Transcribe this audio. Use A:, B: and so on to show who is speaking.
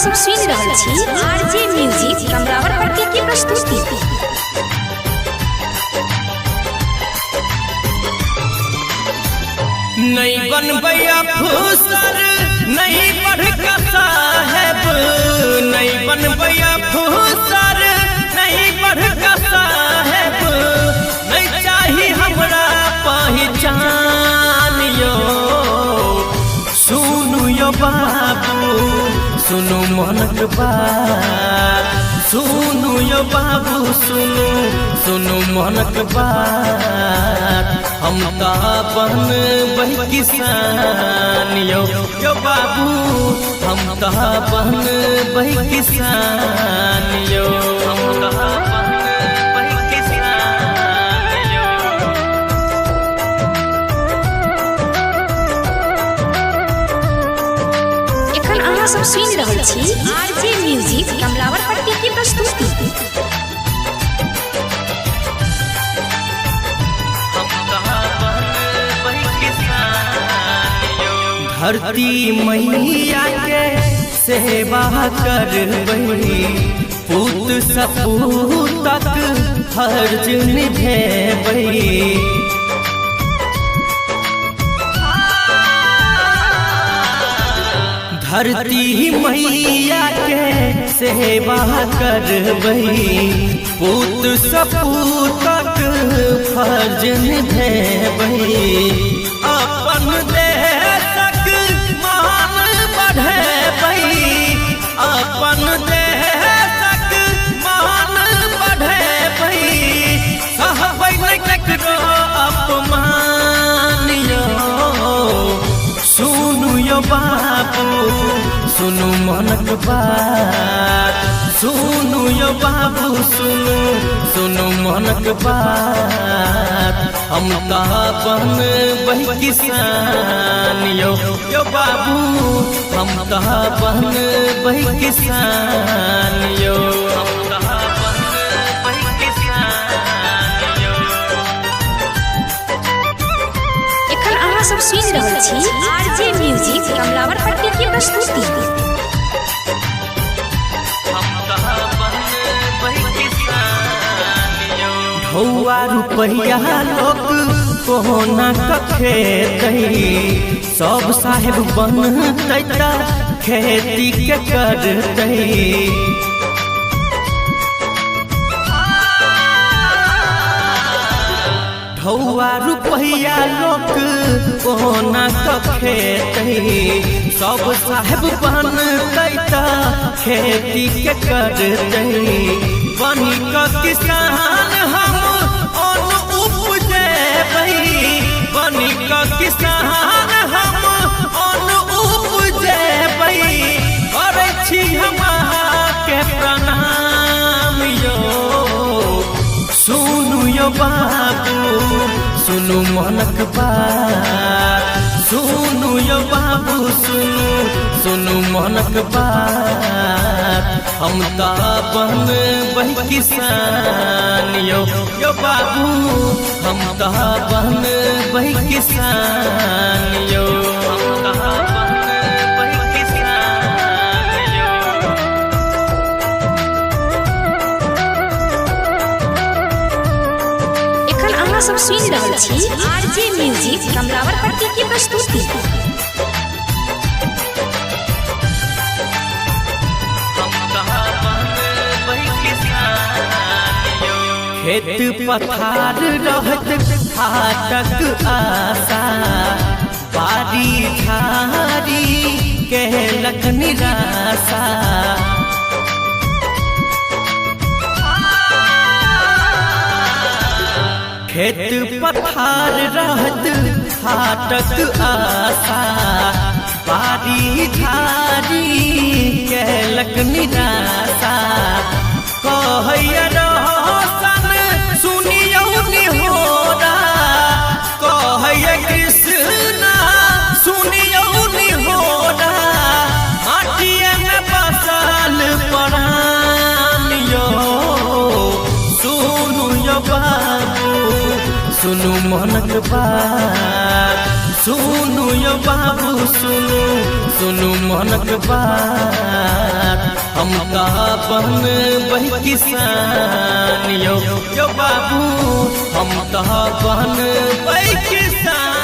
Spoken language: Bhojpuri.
A: सब सुनि रहल छी आरजे म्यूजिक कमलावरपट्टी की प्रस्तुति।
B: नहीं बनबैया फूसर नहीं बढ़का साहेब, नहीं बनबैया फूसर नहीं बढ़का साहेब, नहीं चाही हमरा पहचान यो। सुनु यो बाबू सुनु मनक बात, सुनु यो बाबू सुनु सुनु मनक बात, हम ता बन बही किसान यो यो बाबू, हम ता बन बही किसान यो, हम ता बन बही किसान यो।
A: एखन अहाँ सब सुनि रहल छी आरजे म्यूजिक कमलावरपट्टी की प्रस्तुति।
B: धरती मैया के सेवा करबही, पूत सपूतक फर्ज निभेबही। धरती मैया के सेवा करबही, पूत सपूतक फर्ज निभेबही। अपन देशक मान बढ़ेबही, अपन देशक मान बढ़ेबही। सहबै नै ककरो अपमान यो। सुनु यो बाबू सुनु मनक बात, सुनु यो बाबू सुनु सुनु मनक बात, हम ता बन बही किसान यो यो बाबू, हम ता बन बही किसान यो, हम ता बन बही किसान यो।
A: एखन अहाँ सब सुनि रहल छी आरजे म्यूजिक कमलावरपट्टी की प्रस्तुति।
B: ढौआ रुपैया लोक कोना कखे दही, सब साहेब बनतै त खेती के करतै। ढौआ रुपैया लोक कोना कखे दही, सब साहेब बनतै त खेती के करतै। बनी क किसान हम अन्न उपजेबही, बनी क किसान हम अन्न उपजेबही। करै छी हम के प्रणाम यो। सुनु यो बाबू सुनु मनक बात, सुनु यो बाबू सुनु सुनु मनक बात, हम ता बन बही किसान यो यो बाबू, हम ता बन बही किसान यो, हम ता बन बही किसान यो।
A: एखन अहाँ सब सुनि रहल छी आरजे म्यूजिक कमलावरपट्टी की प्रस्तुति।
B: खेत पथार रहत फाटक आशा, बारी झारी कहलक निराशा। खेत पथार रहत फाटक आशा, बारी झारी कहलक निराशा। कहैया रोशन सुनियौ निहोरा, कहैया कृष्णा सुनियौ निहोरा। माटिए में बसल प्राण यो। सुनु यो बाबू सुनु मनक बात, सुनु यो बाबू सुनु सुनु मनक बात हम बन बही किसान यो बाबू हम बन बही किसान।